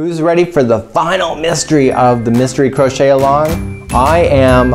Who's ready for the final mystery of the mystery crochet along? I am.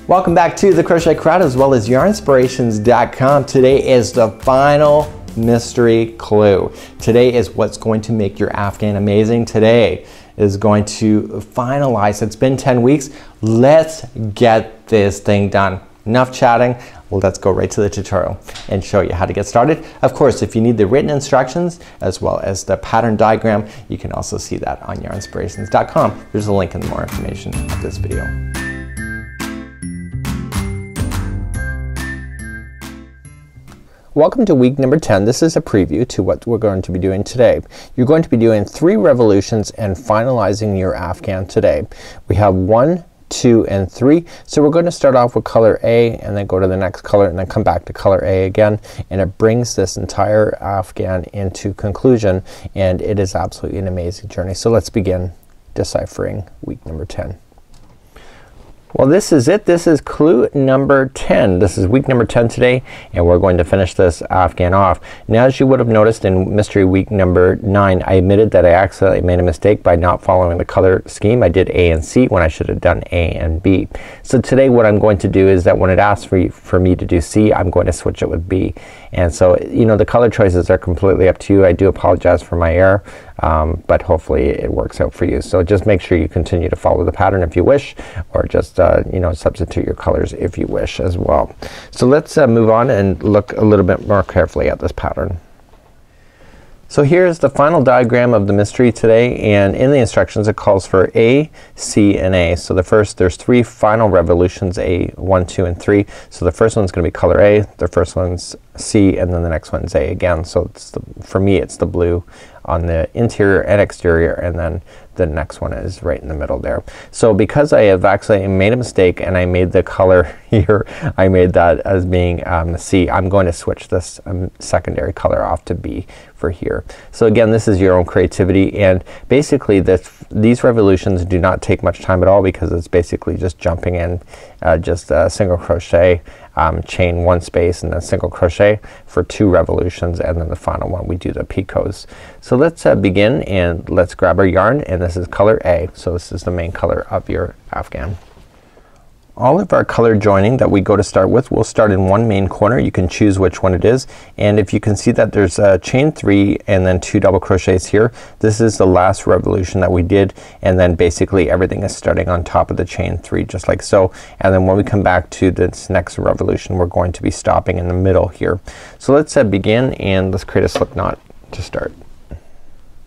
Welcome back to the Crochet Crowd as well as yarnspirations.com. Today is the final mystery clue. Today is what's going to make your Afghan amazing. Today is going to finalize. It's been 10 weeks. Let's get this thing done. Enough chatting. Let's go right to the tutorial and show you how to get started. Of course, if you need the written instructions as well as the pattern diagram, you can also see that on yarnspirations.com. There's a link in the more information of this video. Welcome to week number 10. This is a preview to what we're going to be doing today. You're going to be doing 3 revolutions and finalizing your Afghan today. We have 1, 2, and 3. So we're going to start off with color A and then go to the next color and then come back to color A again, and it brings this entire Afghan into conclusion, and it is absolutely an amazing journey. So let's begin deciphering week number 10. Well, this is it. This is clue number 10. This is week number 10 today, and we're going to finish this Afghan off. Now, as you would have noticed in mystery week number 9, I admitted that I accidentally made a mistake by not following the color scheme. I did A and C when I should have done A and B. So today what I'm going to do is that when it asks for me to do C, I'm going to switch it with B. And so, you know, the color choices are completely up to you. I do apologize for my error, but hopefully it works out for you. So just make sure you continue to follow the pattern if you wish, or just you know, substitute your colors if you wish as well. So let's move on and look a little bit more carefully at this pattern. So here's the final diagram of the mystery today, and in the instructions it calls for A, C, and A. So there's 3 final revolutions, A, 1, 2, and 3. So the first one's gonna be color A, the first one's C, and then the next one's A again. So it's for me it's the blue on the interior and exterior, and then the next one is right in the middle there. So because I have actually made a mistake and I made the color here, I made that as being C, I'm going to switch this secondary color off to B for here. So again, this is your own creativity, and basically these revolutions do not take much time at all because it's basically just jumping in just a single crochet, chain 1 space, and then single crochet for 2 revolutions, and then the final one we do the picots. So let's begin, and let's grab our yarn, and this is color A. So this is the main color of your Afghan. All of our color joining that we go to start with, we'll start in one main corner. You can choose which one it is, and if you can see that there's chain 3 and then 2 double crochets here, this is the last revolution that we did, and then basically everything is starting on top of the chain 3 just like so. And then when we come back to this next revolution, we're going to be stopping in the middle here. So let's begin, and let's create a slip knot to start.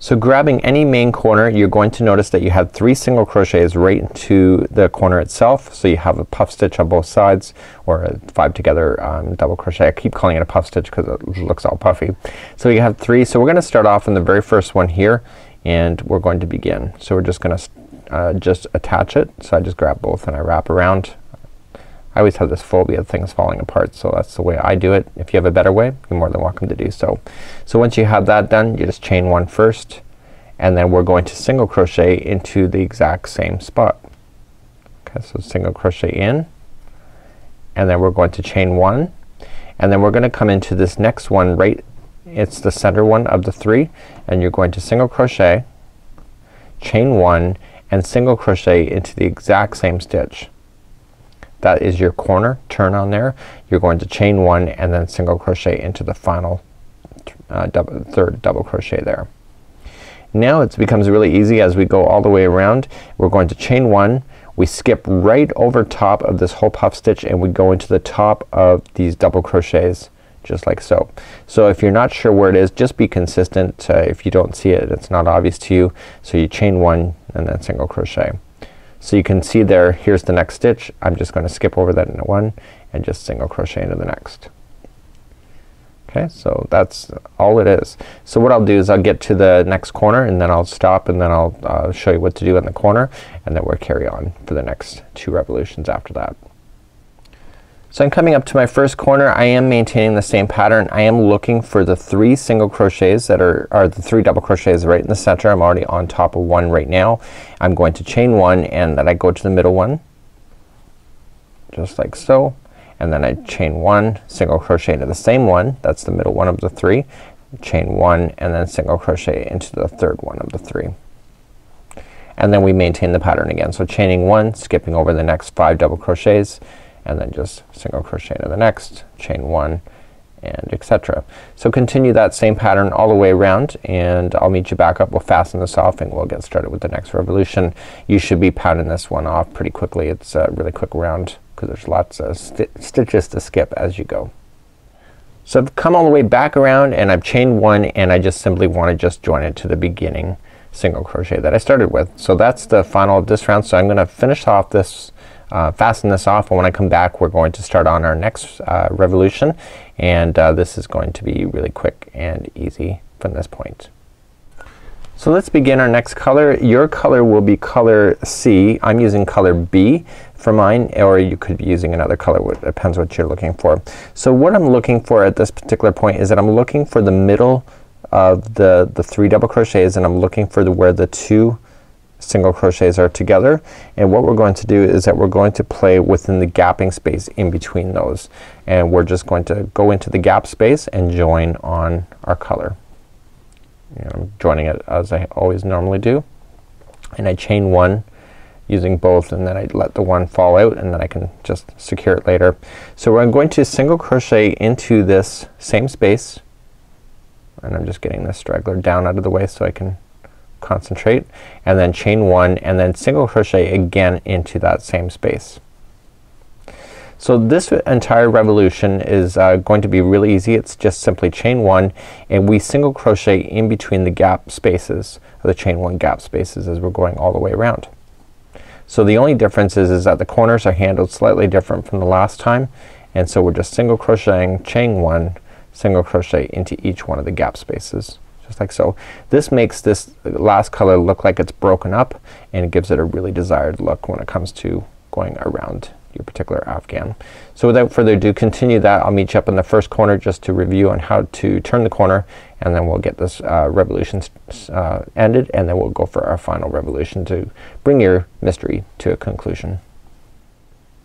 So grabbing any main corner, you're going to notice that you have 3 single crochets right into the corner itself. So you have a puff stitch on both sides, or a 5 together double crochet. I keep calling it a puff stitch because it looks all puffy. So you have 3. So we're gonna start off in the very first one here, and we're going to begin. So we're just gonna just attach it. So I just grab both and I wrap around. I always have this phobia of things falling apart, so that's the way I do it. If you have a better way, you're more than welcome to do so. So once you have that done, you just chain 1 first, and then we're going to single crochet into the exact same spot. Okay, so single crochet in, and then we're going to chain 1, and then we're gonna come into this next one right, it's the center one of the 3, and you're going to single crochet, chain 1, and single crochet into the exact same stitch. That is your corner turn on there. You're going to chain 1 and then single crochet into the final third double crochet there. Now it becomes really easy as we go all the way around. We're going to chain 1, we skip right over top of this whole puff stitch, and we go into the top of these double crochets just like so. So if you're not sure where it is, just be consistent. If you don't see it, it's not obvious to you, so you chain 1 and then single crochet. So you can see there, here's the next stitch. I'm just gonna skip over that into 1 and just single crochet into the next. Okay, so that's all it is. So what I'll do is I'll get to the next corner, and then I'll stop, and then I'll show you what to do in the corner, and then we'll carry on for the next 2 revolutions after that. So I'm coming up to my first corner. I am maintaining the same pattern. I am looking for the 3 single crochets that are the 3 double crochets right in the center. I'm already on top of one right now. I'm going to chain 1 and then I go to the middle one just like so, and then I chain 1, single crochet into the same one, that's the middle one of the 3, chain 1 and then single crochet into the third one of the 3. And then we maintain the pattern again. So chaining 1, skipping over the next 5 double crochets, and then just single crochet into the next, chain 1, and etc. So continue that same pattern all the way around, and I'll meet you back up. We'll fasten this off and we'll get started with the next revolution. You should be pounding this one off pretty quickly. It's a really quick round because there's lots of stitches to skip as you go. So I've come all the way back around and I've chained 1 and I just simply want to just join it to the beginning single crochet that I started with. So that's the final of this round. So I'm gonna finish off this fasten this off, and when I come back we're going to start on our next revolution, and this is going to be really quick and easy from this point. So let's begin our next color. Your color will be color C. I'm using color B for mine, or you could be using another color. It depends what you're looking for. So what I'm looking for at this particular point is that I'm looking for the middle of the 3 double crochets, and I'm looking for where the 2 single crochets are together, and what we're going to do is that we're going to play within the gapping space in between those, and we're just going to go into the gap space and join on our color. And I'm joining it as I always normally do, and I chain 1 using both, and then I let the one fall out and then I can just secure it later. So I'm going to single crochet into this same space, and I'm just getting this straggler down out of the way so I can concentrate, and then chain 1 and then single crochet again into that same space. So this entire revolution is going to be really easy. It's just simply chain 1 and we single crochet in between the gap spaces, or the chain 1 gap spaces, as we're going all the way around. So the only difference is that the corners are handled slightly different from the last time, and so we're just single crocheting, chain 1, single crochet into each one of the gap spaces. Just like so. This makes this last color look like it's broken up, and it gives it a really desired look when it comes to going around your particular Afghan. So without further ado, continue that. I'll meet you up in the first corner just to review on how to turn the corner, and then we'll get this revolution ended, and then we'll go for our final revolution to bring your mystery to a conclusion.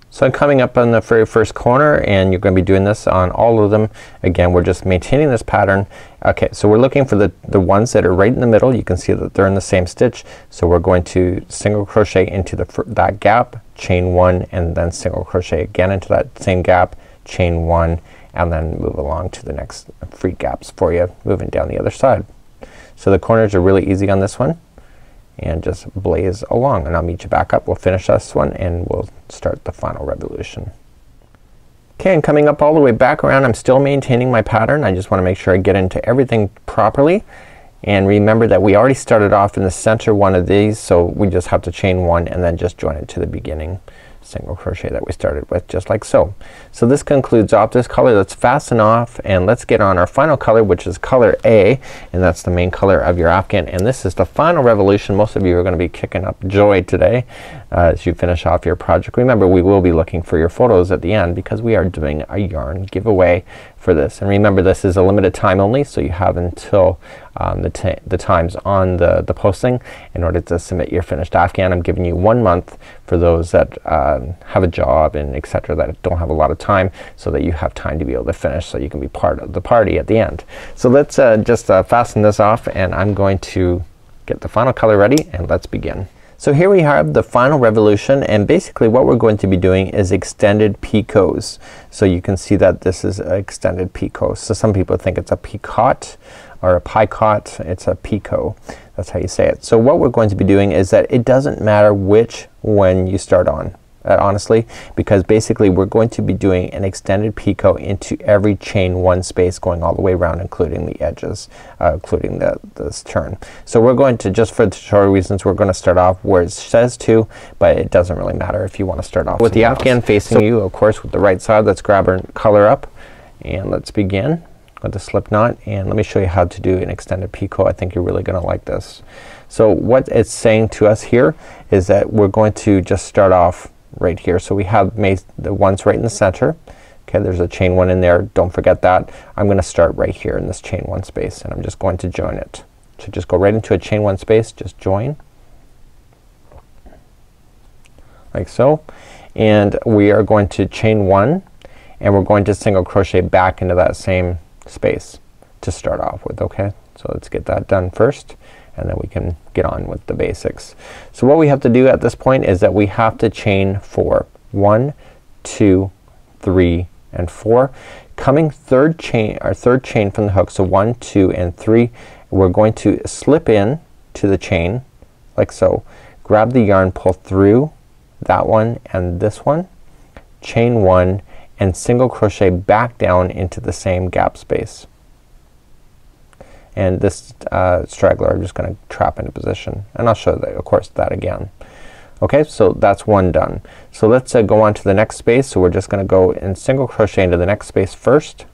So I'm coming up on the very first corner, and you're gonna be doing this on all of them. Again, we're just maintaining this pattern. Okay, so we're looking for the ones that are right in the middle. You can see that they're in the same stitch. So we're going to single crochet into that gap, chain 1, and then single crochet again into that same gap, chain 1, and then move along to the next free gaps for you, moving down the other side. So the corners are really easy on this one, and just blaze along, and I'll meet you back up. We'll finish this one and we'll start the final revolution. Okay, and coming up all the way back around, I'm still maintaining my pattern. I just want to make sure I get into everything properly, and remember that we already started off in the center one of these, so we just have to chain 1 and then just join it to the beginning single crochet that we started with, just like so. So this concludes off this color. Let's fasten off and let's get on our final color, which is color A, and that's the main color of your Afghan, and this is the final revolution. Most of you are gonna be kicking up joy today as you finish off your project. Remember, we will be looking for your photos at the end because we are doing a yarn giveaway for this, and remember this is a limited time only, so you have until the times on the posting in order to submit your finished Afghan. I'm giving you 1 month for those that have a job and etc., that don't have a lot of time, so that you have time to be able to finish, so you can be part of the party at the end. So let's just fasten this off, and I'm going to get the final color ready, and let's begin. So here we have the final revolution, and basically what we're going to be doing is extended picots. So you can see that this is extended picot. So some people think it's a picot or a picot. It's a picot. That's how you say it. So what we're going to be doing is that it doesn't matter which one you start on. Honestly, because basically we're going to be doing an extended picot into every chain 1 space going all the way around, including the edges, including this turn. So we're going to, just for tutorial reasons, we're going to start off where it says to, but it doesn't really matter if you want to start off with the Afghan facing you, of course, with the right side. Let's grab our color up and let's begin with the slip knot, and let me show you how to do an extended picot. I think you're really gonna like this. So what it's saying to us here is that we're going to just start off right here. So we have made the ones right in the center. Okay, there's a chain 1 in there, don't forget that. I'm gonna start right here in this chain 1 space and I'm just going to join it. So just go right into a chain 1 space, just join like so, and we are going to chain 1 and we're going to single crochet back into that same space to start off with. Okay, so let's get that done first and then we can get on with the basics. So what we have to do at this point is that we have to chain 4. 1, 2, 3 and 4. Coming third chain, our third chain from the hook, so 1, 2 and 3, we're going to slip in to the chain like so, grab the yarn, pull through that one and this one, chain 1 and single crochet back down into the same gap space. And this straggler I'm just gonna trap into position and I'll show that, of course, that again. Okay, so that's one done. So let's go on to the next space. So we're just gonna go and single crochet into the next space first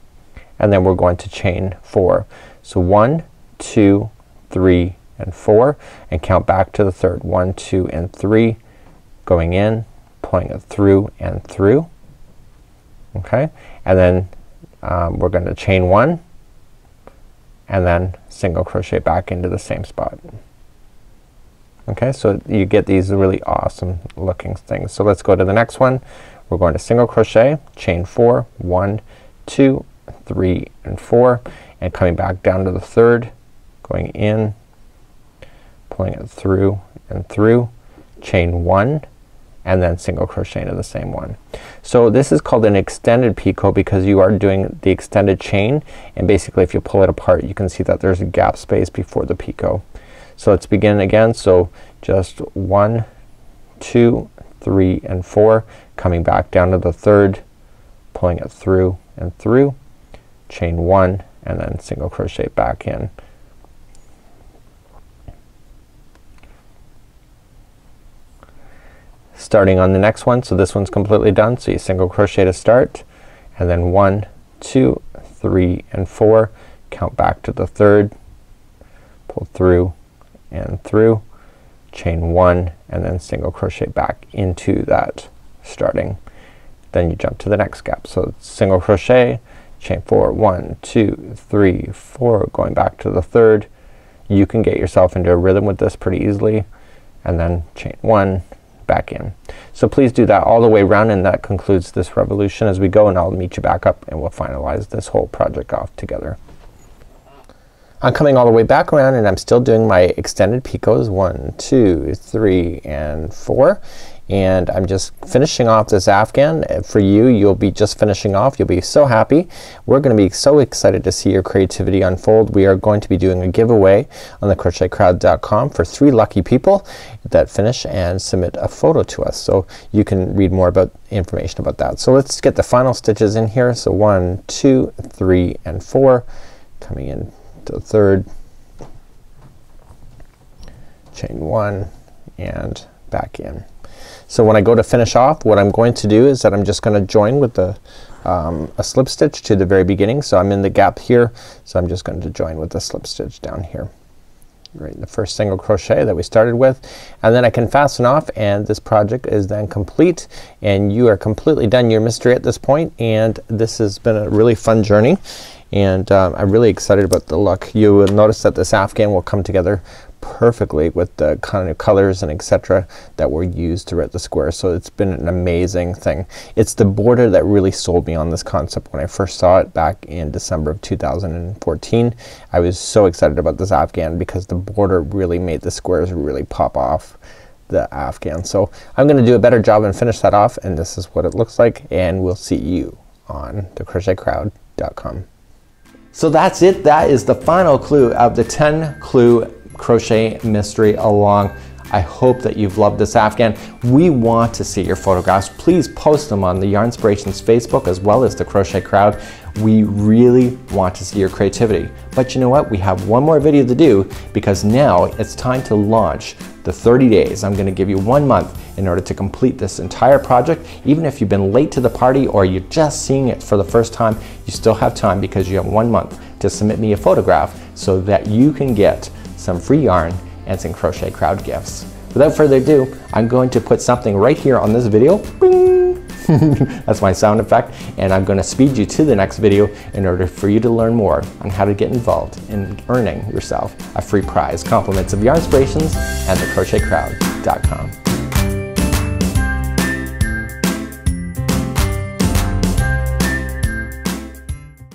and then we're going to chain 4. So 1, 2, 3 and 4 and count back to the third. 1, 2 and 3, going in, pulling it through and through. Okay, and then we're going to chain 1 and then single crochet back into the same spot. Okay, so you get these really awesome looking things. So let's go to the next one. We're going to single crochet, chain 4, 1, 2, 3 and 4 and coming back down to the third, going in, pulling it through and through, chain 1 and then single crochet into the same one. So this is called an extended picot because you are doing the extended chain and basically if you pull it apart you can see that there's a gap space before the picot. So let's begin again. So just 1, 2, 3 and 4, coming back down to the third, pulling it through and through, chain 1 and then single crochet back in. Starting on the next one, so this one's completely done, so you single crochet to start and then 1, 2, 3 and 4, count back to the third, pull through and through, chain 1 and then single crochet back into that starting. Then you jump to the next gap. So single crochet, chain 4, 1, 2, 3, 4, going back to the third. You can get yourself into a rhythm with this pretty easily and then chain 1, back in. So please do that all the way around and that concludes this revolution as we go, and I'll meet you back up and we'll finalize this whole project off together. I'm coming all the way back around and I'm still doing my extended picots, 1, 2, 3 and 4, and I'm just finishing off this Afghan. For you, you'll be just finishing off. You'll be so happy. We're gonna be so excited to see your creativity unfold. We are going to be doing a giveaway on the crochetcrowd.com for 3 lucky people that finish and submit a photo to us. So you can read more about information about that. So let's get the final stitches in here. So 1, 2, 3 and 4, coming in to the third, chain 1 and back in. So when I go to finish off, what I'm going to do is that I'm just gonna join with the a slip stitch to the very beginning. So I'm in the gap here, so I'm just going to join with the slip stitch down here, right in the first single crochet that we started with, and then I can fasten off and this project is then complete and you are completely done your mystery at this point. And this has been a really fun journey and I'm really excited about the look. You will notice that this Afghan will come together perfectly with the kind of colors and etc that were used throughout the square. So it's been an amazing thing. It's the border that really sold me on this concept when I first saw it back in December of 2014. I was so excited about this Afghan because the border really made the squares really pop off the Afghan. So I'm gonna do a better job and finish that off, and this is what it looks like, and we'll see you on the crochetcrowd.com. So that's it. That is the final clue of the 10 clue crochet mystery along. I hope that you've loved this Afghan. We want to see your photographs. Please post them on the Yarnspirations Facebook as well as the Crochet Crowd. We really want to see your creativity. But you know what? We have one more video to do because now it's time to launch the 30 days. I'm gonna give you 1 month in order to complete this entire project. Even if you've been late to the party or you're just seeing it for the first time, you still have time because you have 1 month to submit me a photograph so that you can get some free yarn and some Crochet Crowd gifts. without further ado, I'm going to put something right here on this video. Bing! That's my sound effect, and I'm going to speed you to the next video in order for you to learn more on how to get involved in earning yourself a free prize. Compliments of Yarnspirations and thecrochetcrowd.com.